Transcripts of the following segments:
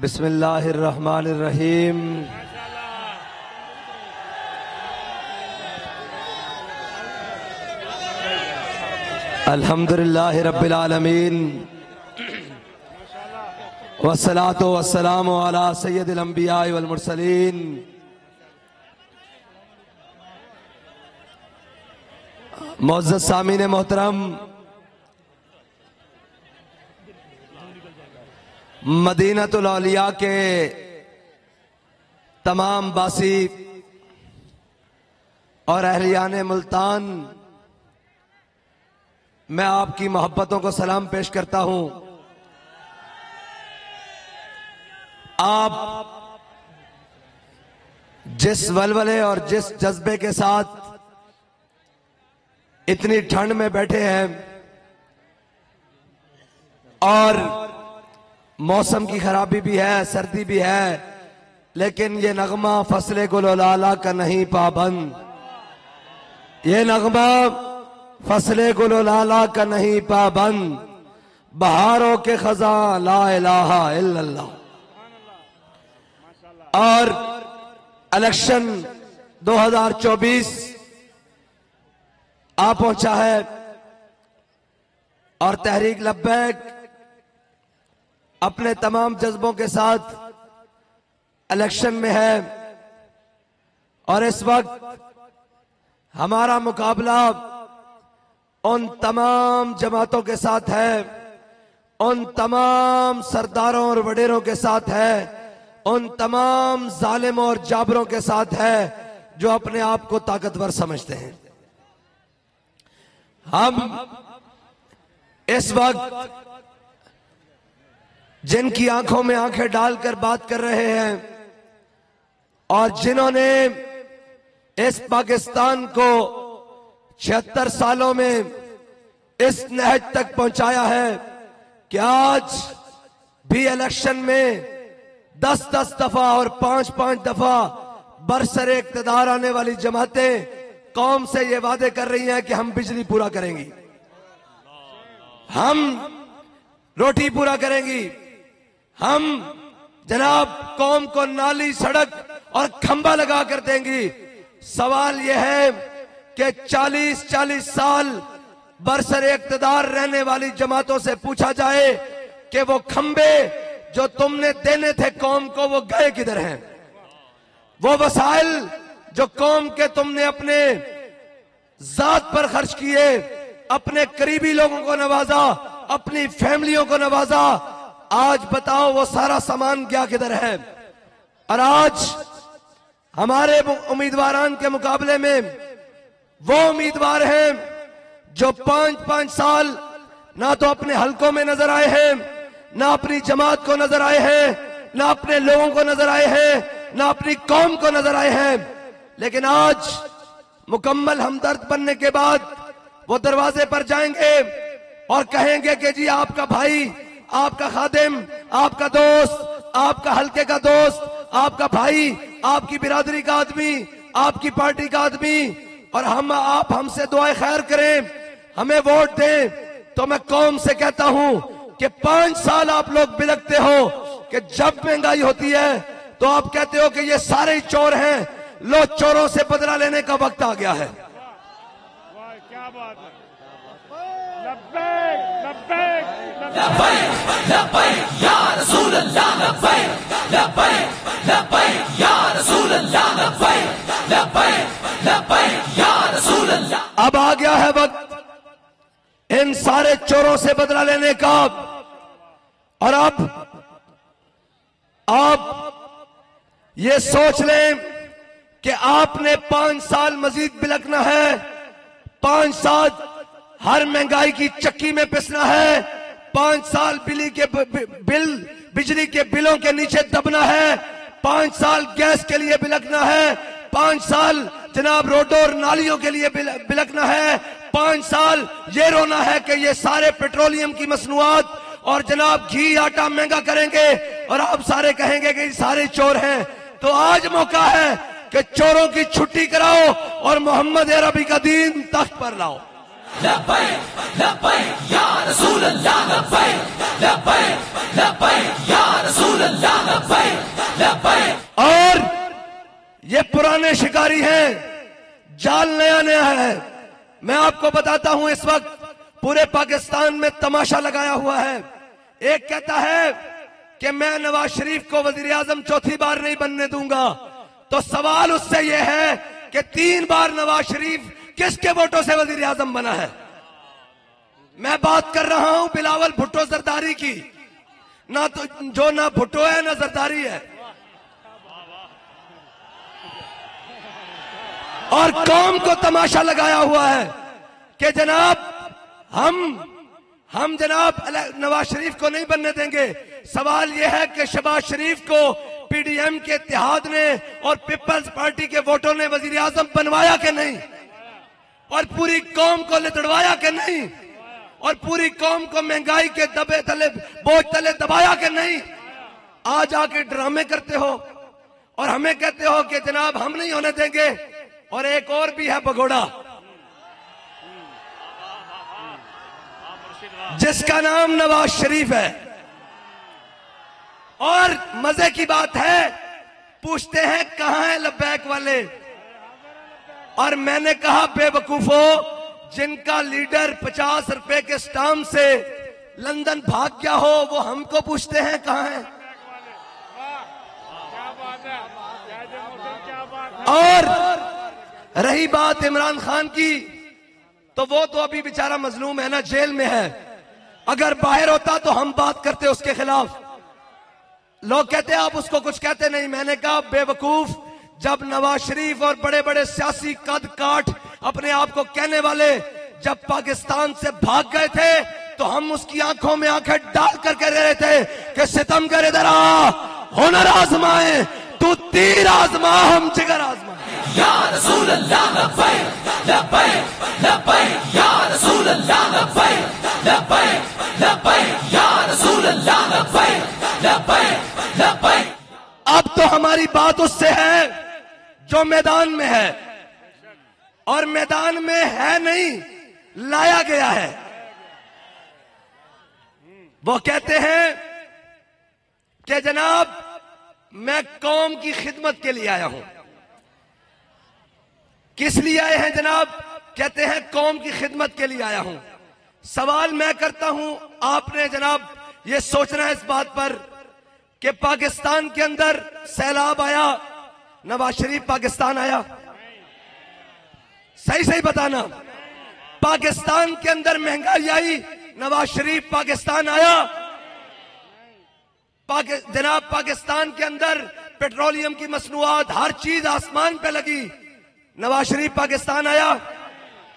बिस्मिल्लाहिर्रहमानिर्रहीम। अल्हम्दुलिल्लाहि रब्बिल आलमीन वस्सलातु वस्सलामु अला सय्यदिल अंबिया वल मुरसलीन। मुअज़्ज़ज़ सामीन मोहतरम, मदीनतुल औलिया के तमाम बासी और अहलियाने मुल्तान, मैं आपकी मोहब्बतों को सलाम पेश करता हूं। आप जिस वलवले और जिस जज्बे के साथ इतनी ठंड में बैठे हैं और मौसम की खराबी भी है, सर्दी भी है, लेकिन ये नगमा फसले गुललाला का नहीं पाबंद। ये नगमा फसले गुललाला का नहीं पाबंद। बहारों के खजा ला इलाहा इल्लल्लाह। और इलेक्शन 2024 आ पहुंचा है और तहरीक लब्बैक अपने तमाम जज्बों के साथ इलेक्शन में है। और इस वक्त हमारा मुकाबला उन तमाम जमातों के साथ है, उन तमाम सरदारों और वडेरों के साथ है, उन तमाम जालिमों और जाबरों के साथ है जो अपने आप को ताकतवर समझते हैं। हम इस वक्त जिनकी आंखों में आंखें डालकर बात कर रहे हैं और जिन्होंने इस पाकिस्तान को 76 सालों में इस नहज तक पहुंचाया है कि आज भी इलेक्शन में 10-10 दफा और 5-5 दफा बरसरे इक्तदार आने वाली जमातें कौम से ये वादे कर रही हैं कि हम बिजली पूरा करेंगी, हम रोटी पूरा करेंगी, हम जनाब कौम को नाली, सड़क और खंबा लगा कर देंगी। सवाल यह है कि 40-40 साल बरसरे इक्तदार रहने वाली जमातों से पूछा जाए कि वो खंबे जो तुमने देने थे कौम को, वो गए किधर हैं? वो वसाइल जो कौम के तुमने अपने जात पर खर्च किए, अपने करीबी लोगों को नवाजा, अपनी फैमिलियों को नवाजा, आज बताओ वो सारा सामान क्या किधर है? और आज हमारे उम्मीदवारान के मुकाबले में वो उम्मीदवार हैं जो 5-5 साल ना तो अपने हलकों में नजर आए हैं, ना अपनी जमात को नजर आए हैं, ना अपने लोगों को नजर आए हैं, ना अपनी कौम को नजर आए हैं। लेकिन आज मुकम्मल हमदर्द बनने के बाद वो दरवाजे पर जाएंगे और कहेंगे कि जी आपका भाई, आपका खादिम, आपका दोस्त, आपका हल्के का दोस्त, आपका भाई, आपकी बिरादरी का आदमी, आपकी पार्टी का आदमी, और आप हमसे दुआएं खैर करें, हमें वोट दें। तो मैं कौम से कहता हूं कि 5 साल आप लोग बिलकते हो कि जब महंगाई होती है तो आप कहते हो कि ये सारे चोर हैं। लो, चोरों से बदला लेने का वक्त आ गया है। वाह, क्या बात है। लब्बैक लब्बैक लब्बैक लब्बैक या रसूल अल्लाह, लब्बैक लब्बैक लब्बैक या रसूल अल्लाह, लब्बैक लब्बैक लब्बैक या रसूल अल्लाह। अब आ गया है वक्त इन सारे चोरों से बदला लेने का। और अब आप ये सोच लें कि आपने 5 साल मजीद बिलकना है, 5 साल हर महंगाई की चक्की में पिसना है, 5 साल बिजली के बिलों के नीचे दबना है, 5 साल गैस के लिए बिलकना है, 5 साल जनाब रोडों और नालियों के लिए बिलकना है, 5 साल ये रोना है कि ये सारे पेट्रोलियम की मसनूआत और जनाब घी आटा महंगा करेंगे और आप सारे कहेंगे कि ये सारे चोर हैं। तो आज मौका है कि चोरों की छुट्टी कराओ और मोहम्मद अरबी का दीन तख्त पर लाओ। लब्बैक लब्बैक या रसूल अल्लाह, लब्बैक लब्बैक लब्बैक या रसूल अल्लाह। पुराने शिकारी हैं, जाल नया नया है। मैं आपको बताता हूं, इस वक्त पूरे पाकिस्तान में तमाशा लगाया हुआ है। एक कहता है कि मैं नवाज शरीफ को वजीर आजम चौथी बार नहीं बनने दूंगा, तो सवाल उससे यह है कि 3 बार नवाज शरीफ किसके वोटों से वजीर आजम बना है? मैं बात कर रहा हूं बिलावल भुट्टो जरदारी की, ना तो जो ना भुट्टो है ना जरदारी है। और कौम को तमाशा लगाया हुआ है कि जनाब हम जनाब नवाज शरीफ को नहीं बनने देंगे। सवाल यह है कि शहबाज शरीफ को पीडीएम के इत्तेहाद ने और पीपल्स पार्टी के वोटों ने वजीर आजम बनवाया कि नहीं, और पूरी कौम को लितड़वाया कि नहीं, और पूरी कौम को महंगाई के दबे तले बोझ तले दबाया कि नहीं। आज आके ड्रामे करते हो और हमें कहते हो कि जनाब हम नहीं होने देंगे। और एक और भी है भगोड़ा, जिसका नाम नवाज शरीफ है। और मजे की बात है, पूछते हैं कहां है लब्बैक वाले, और मैंने कहा बेवकूफो, जिनका लीडर 50 रुपए के स्टाम्प से लंदन भाग गया हो वो हमको पूछते हैं कहां है। और रही बात इमरान खान की, तो वो तो अभी बेचारा मजलूम है ना, जेल में है। अगर बाहर होता तो हम बात करते उसके खिलाफ। लोग कहते हैं आप उसको कुछ कहते नहीं। मैंने कहा बेवकूफ, जब नवाज शरीफ और बड़े बड़े सियासी कद काठ अपने आप को कहने वाले जब पाकिस्तान से भाग गए थे, तो हम उसकी आंखों में आंखें डाल कर कह रहे थे कि सितम कर इधर आ, हुनर आजमाए, तू तीर आजमा, हम जिगर आजमा। या रसूल अल्लाह लब्बैक लब्बैक लब्बैक या रसूल अल्लाह लब्बैक लब्बैक लब्बैक या रसूल अल्लाह लब्बैक लब्बैक लब्बैक। अब तो हमारी बात उससे है जो मैदान में है, और मैदान में है नहीं, लाया गया है। वो कहते हैं कि जनाब मैं कौम की खिदमत के लिए आया हूं। किस लिए आए हैं जनाब? कहते हैं कौम की खिदमत के लिए आया हूं। सवाल मैं करता हूं, आपने जनाब ये सोचना है इस बात पर कि पाकिस्तान के अंदर सैलाब आया, नवाज शरीफ पाकिस्तान आया? सही सही बताना। पाकिस्तान के अंदर महंगाई आई, नवाज शरीफ पाकिस्तान आया? जनाब पाकिस्तान के अंदर पेट्रोलियम की मसनूआत हर चीज आसमान पे लगी, नवाज शरीफ पाकिस्तान आया?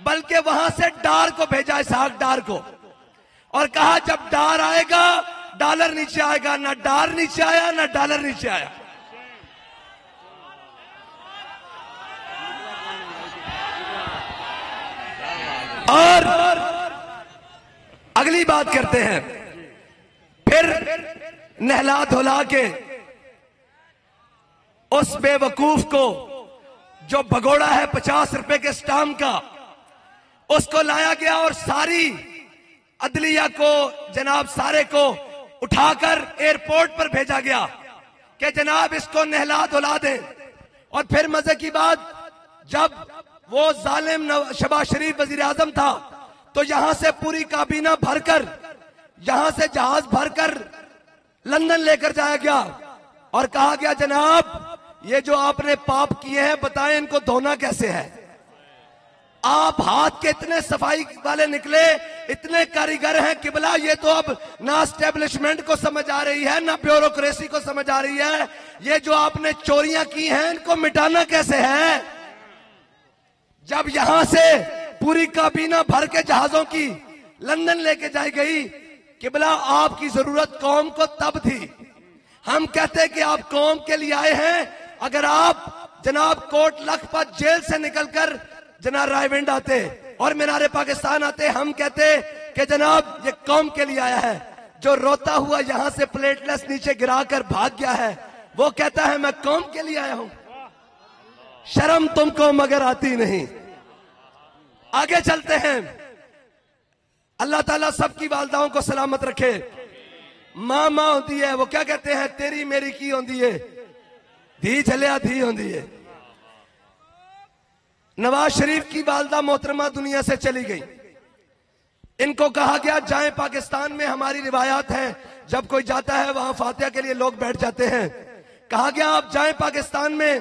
बल्कि वहां से डार को भेजा, इसहाक डार को, और कहा जब डार आएगा डॉलर नीचे आएगा। ना डार नीचे आया ना डॉलर नीचे आया। और अगली बात करते हैं, फिर नहला धुला के उस बेवकूफ को जो भगोड़ा है 50 रुपए के स्टाम्प का, उसको लाया गया और सारी अदलिया को जनाब सारे को उठाकर एयरपोर्ट पर भेजा गया कि जनाब इसको नहला धुला दें। और फिर मजे की बात, जब वो जालिम शहबाज शरीफ वजीर आजम था, तो यहां से पूरी काबीना भरकर, यहां से जहाज भरकर लंदन लेकर जाया गया और कहा गया जनाब ये जो आपने पाप किए हैं बताएं इनको धोना कैसे है। आप हाथ के इतने सफाई वाले निकले, इतने कारीगर हैं किबला, ये तो अब ना एस्टेब्लिशमेंट को समझ आ रही है ना ब्यूरोक्रेसी को समझ आ रही है। ये जो आपने चोरियां की हैं इनको मिटाना कैसे है। जब यहां से पूरी काबीना भर के जहाजों की लंदन लेके जाई गई, किबला आपकी जरूरत कौम को तब थी। हम कहते कि आप कौम के लिए आए हैं। अगर आप जनाब कोट लखपत जेल से निकलकर जनाब रायविंड आते और मीनारे पाकिस्तान आते, हम कहते कि जनाब ये कौम के लिए आया है। जो रोता हुआ यहां से प्लेटलेस नीचे गिराकर भाग गया है, वो कहता है मैं कौम के लिए आया हूं। शर्म तुमको मगर आती नहीं। आगे चलते हैं। अल्लाह ताला सबकी वालदाओं को सलामत रखे। मां मां होती है, वो क्या कहते हैं, तेरी मेरी की होती है, धी चलिया धी होती है। नवाज शरीफ की वालदा मोहतरमा दुनिया से चली गई। इनको कहा गया जाएं पाकिस्तान में, हमारी रिवायात है जब कोई जाता है वहां फातिहा के लिए लोग बैठ जाते हैं। कहा गया आप जाएं पाकिस्तान में,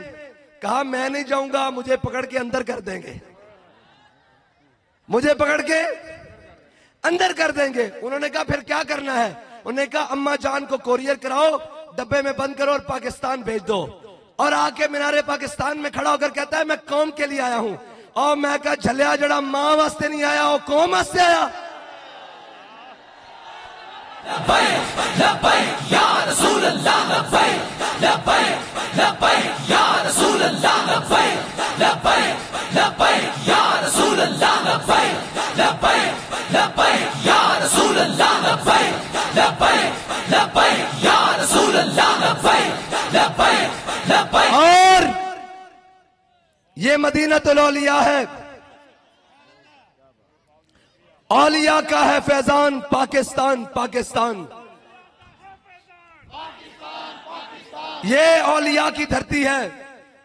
कहा मैं नहीं जाऊंगा, मुझे पकड़ के अंदर कर देंगे, मुझे पकड़ के अंदर कर देंगे। उन्होंने कहा फिर क्या करना है? उन्होंने कहा अम्मा जान को कोरियर कराओ, डब्बे में बंद करो और पाकिस्तान भेज दो। और आके मीनारे पाकिस्तान में खड़ा होकर कहता है मैं कौम के लिए आया हूं। और मैं कहा झलिया जड़ा मां वास्ते नहीं आया, वो कौम वास्ते आया। लब्बैक लब्बैक या रसूल अल्लाह, लब्बैक लब्बैक लब्बैक या रसूल अल्लाह, लब्बैक लब्बैक लब्बैक या रसूल अल्लाह, लब्बैक लब्बैक लब्बैक या रसूल अल्लाह, लब्बैक लब्बैक लब्बैक या रसूल अल्लाह, लब्बैक लब्बैक लब्बैक। और ये मदीनतुल औलिया है, औलिया का है फैजान, पाकिस्तान पाकिस्तान। ये औलिया की धरती है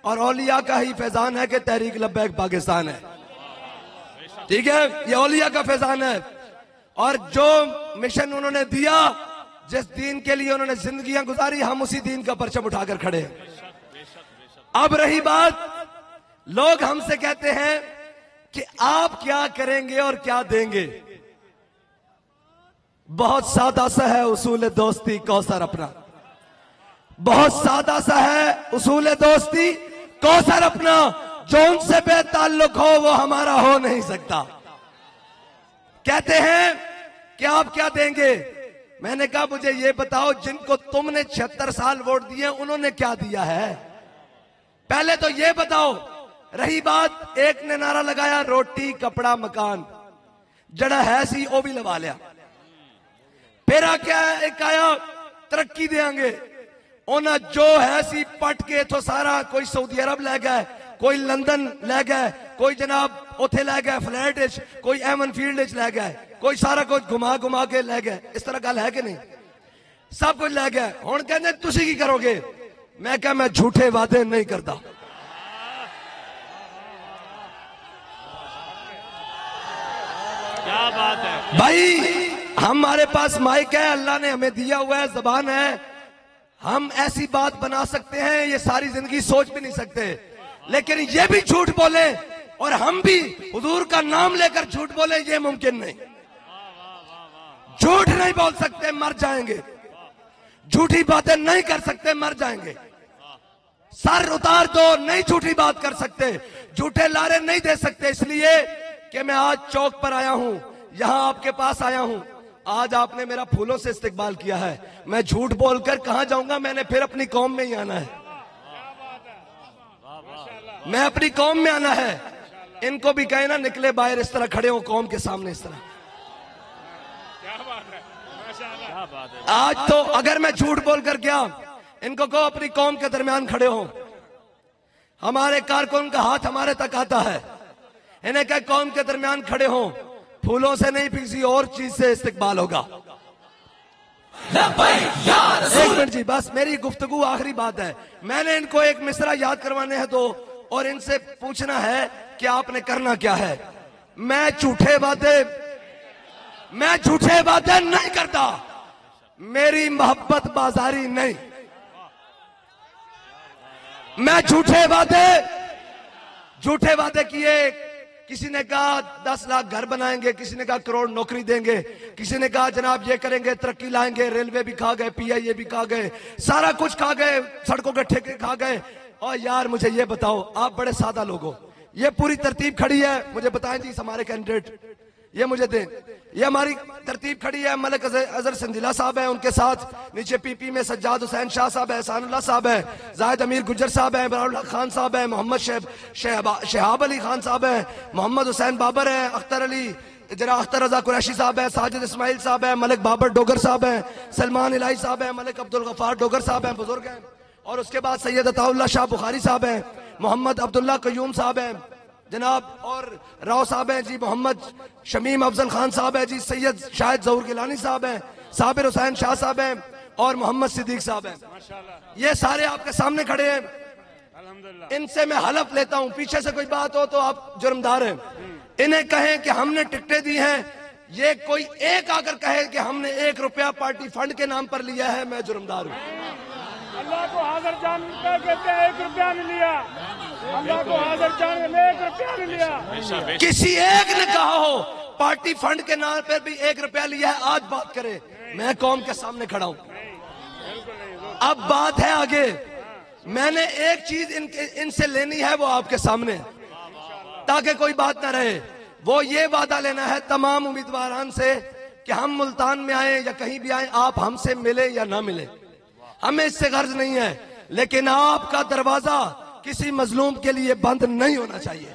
और औलिया का ही फैजान है कि तहरीक लब्बैक पाकिस्तान है। ठीक है, ये औलिया का फैजान है। और जो मिशन उन्होंने दिया, जिस दीन के लिए उन्होंने जिंदगियां गुजारी, हम उसी दीन का परचम उठाकर खड़े हैं। अब रही बात, लोग हमसे कहते हैं कि आप क्या करेंगे और क्या देंगे। बहुत सादा सा है उसूल दोस्ती कौसर अपना, बहुत सादा सा है उसूल दोस्ती कौसर अपना। जो उनसे बेताल्लुक हो वो हमारा हो नहीं सकता। कहते हैं कि आप क्या देंगे? मैंने कहा मुझे ये बताओ, जिनको तुमने 76 साल वोट दिए उन्होंने क्या दिया है, पहले तो ये बताओ। रही बात, एक ने नारा लगाया रोटी कपड़ा मकान, जड़ा है सी वो भी लगा लिया। फिर क्या एक आया तरक्की देंगे, उन्हें जो है सी पट के तो सारा, कोई सऊदी अरब ले गए, कोई लंदन ले गए, कोई जनाब उथे ले गए फ्लैट, कोई एमन फील्ड ले गए, कोई सारा कुछ घुमा घुमा के ले गए। इस तरह गल है कि नहीं? सब कुछ ले गए। हुण कहंदे तुसी की करोगे? मैं क्या, मैं झूठे वादे नहीं करता। क्या बात है भाई, हमारे पास माइक है, अल्लाह ने हमें दिया हुआ है, जबान है, हम ऐसी बात बना सकते हैं, ये सारी जिंदगी सोच भी नहीं सकते। लेकिन ये भी झूठ बोले और हम भी हुजूर का नाम लेकर झूठ बोले, ये मुमकिन नहीं। झूठ नहीं बोल सकते, मर जाएंगे। झूठी बातें नहीं कर सकते, मर जाएंगे। सर उतार दो, नहीं झूठी बात कर सकते, झूठे लारे नहीं दे सकते। इसलिए कि मैं आज चौक पर आया हूं, यहां आपके पास आया हूं। आज आपने मेरा फूलों से इस्तकबाल किया है, मैं झूठ बोलकर कहां जाऊंगा? मैंने फिर अपनी कौम में ही आना है, मैं अपनी कौम में आना है। इनको भी कहे ना निकले बाहर, इस तरह खड़े हो कौम के सामने, इस तरह। आज तो अगर मैं झूठ बोलकर गया, इनको कहो अपनी कौम के दरमियान खड़े हो। हमारे कारकुन का हाथ हमारे तक आता है, इन्हें कहे कौम के दरमियान खड़े हो, फूलों से नहीं किसी और चीज से इस्तकबाल होगा। एक मिनट जी, बस मेरी गुफ्तगू आखिरी बात है। मैंने इनको एक मिसरा याद करवाने हैं दो, और इनसे पूछना है कि आपने करना क्या है। मैं झूठे वादे नहीं करता, मेरी मोहब्बत बाजारी नहीं। मैं झूठे वादे किए, किसी ने कहा 10 लाख घर बनाएंगे, किसी ने कहा करोड़ नौकरी देंगे, किसी ने कहा जनाब ये करेंगे, तरक्की लाएंगे, रेलवे भी खा गए, PIA भी खा गए, सारा कुछ खा गए, सड़कों के ठेके खा गए। और यार मुझे ये बताओ, आप बड़े सादा लोग हो, ये पूरी तरतीब खड़ी है, मुझे बताएं जी हमारे कैंडिडेट, ये मुझे दें। ये हमारी तरतीब खड़ी है, मलिक अजहर संजिला साहब है, उनके साथ नीचे PP में सज्जाद हुसैन शाह साहब है, एहसानुल्लाह साहब है, जाहिद अमीर गुज्जर साहब है, बराउल्लाह खान साहब है, मोहम्मद शहाब अली खान साहब है, मोहम्मद हुसैन बाबर है, अख्तर अली जरा अख्तर रजा कुरैशी साहब है, साजिद इस्माइल साहब है, मलिक बाबर डोगर साहब है, सलमान इलाही साहब है, मलिक अब्दुल गफ्फार डोगर साहब है, बुजुर्ग हैं। और उसके बाद सैयद अताउल्लाह शाह बुखारी साहब है, मोहम्मद अब्दुल्ला कयूम साहब है जनाब, और राव साहब हैं जी, मोहम्मद शमीम अफजल खान साहब है जी, सैयद शाहिद जहूर गिलानी साहब हैं, साबिर हुसैन शाह साहब हैं, और मोहम्मद सिद्दीक साहब हैं। ये सारे आपके सामने खड़े हैं। अल्हम्दुलिल्लाह। इनसे मैं हलफ लेता हूं, पीछे से कोई बात हो तो आप जुर्मदार हैं। इन्हें कहें कि हमने टिकटें दी हैं, ये कोई एक आकर कहे कि हमने 1 रुपया पार्टी फंड के नाम पर लिया है, मैं जुर्मदार हूं। अल्लाह को हाजिर जान कहते हैं 1 रुपया नहीं लिया। अल्लाह को हाजिर जान में 1 रुपया नहीं लिया। किसी एक ने कहा हो पार्टी फंड के नाम पर भी 1 रुपया लिया है, आज बात करे, मैं कौम के सामने खड़ा हूं। अब बात है आगे, मैंने एक चीज इनसे लेनी है, वो आपके सामने, ताकि कोई बात ना रहे। वो ये वादा लेना है तमाम उम्मीदवारान से कि हम मुल्तान में आए या कहीं भी आए, आप हमसे मिले या ना मिले, हमें इससे गर्ज नहीं है, लेकिन आपका दरवाजा किसी मजलूम के लिए बंद नहीं होना चाहिए।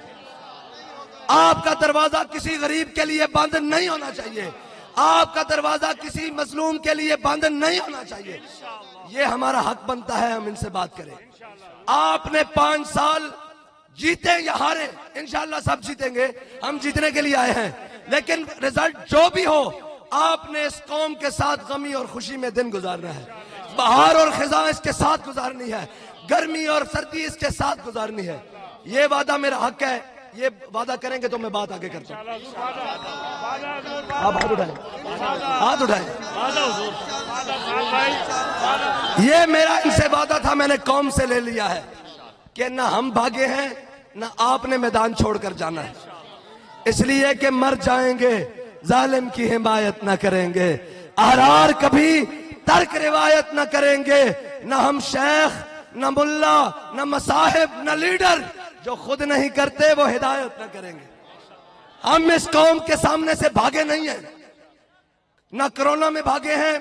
आपका दरवाजा किसी गरीब के लिए बंद नहीं होना चाहिए। आपका दरवाजा किसी मजलूम के लिए बंद नहीं होना चाहिए। ये हमारा हक बनता है, हम इनसे बात करें। आपने 5 साल जीते या हारे, इंशाल्लाह सब जीतेंगे, हम जीतने के लिए आए हैं, लेकिन रिजल्ट जो भी हो, आपने इस कौम के साथ गमी और खुशी में दिन गुजारना है। बहार और खिजा इसके साथ गुजारनी है, गर्मी और सर्दी इसके साथ गुजारनी है। ये वादा मेरा हक है, ये वादा करेंगे तो मैं बात आगे करता हूँ। आप हाथ उठाएं, हाथ उठाएं। ये मेरा इनसे वादा था, मैंने कौम से ले लिया है कि ना हम भागे हैं ना आपने मैदान छोड़कर जाना है, इसलिए कि मर जाएंगे, जालिम की हिमायत ना करेंगे, अहरार कभी तर्क रिवायत ना करेंगे, ना हम शेख ना मुल्ला ना मसाहिब ना लीडर, जो खुद नहीं करते वो हिदायत ना करेंगे। हम इस कौम के सामने से भागे नहीं हैं, ना कोरोना में भागे हैं,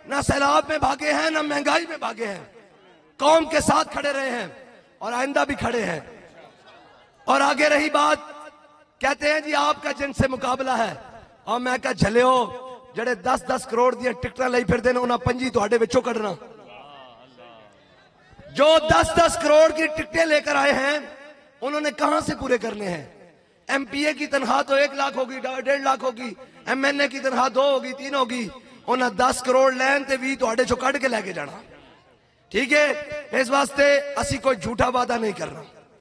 ना सैलाब में भागे हैं, ना महंगाई में भागे हैं, कौम के साथ खड़े रहे हैं और आइंदा भी खड़े हैं। और आगे रही बात, कहते हैं जी आपका जिनसे मुकाबला है, और मैं कहा झलियो जड़े 10-10 करोड़ दी टिकट लाई फिरते ने उन्हें पंजी तुहाडे विचों कढ़ना। जो 10-10 करोड़ की टिकटें लेकर आए हैं उन्होंने कहां से पूरे करने हैं? एमपीए की तनख्वाह तो 1 लाख होगी, 1.5 लाख होगी, एमएनए की तनख्वाह 2 होगी, 3 होगी, उन्हें 10 करोड़ लैन ते भी तुहाडे चो कढ़ के लेके जाना। ठीक है, इस वास्ते असी कोई झूठा वादा नहीं कर रहा।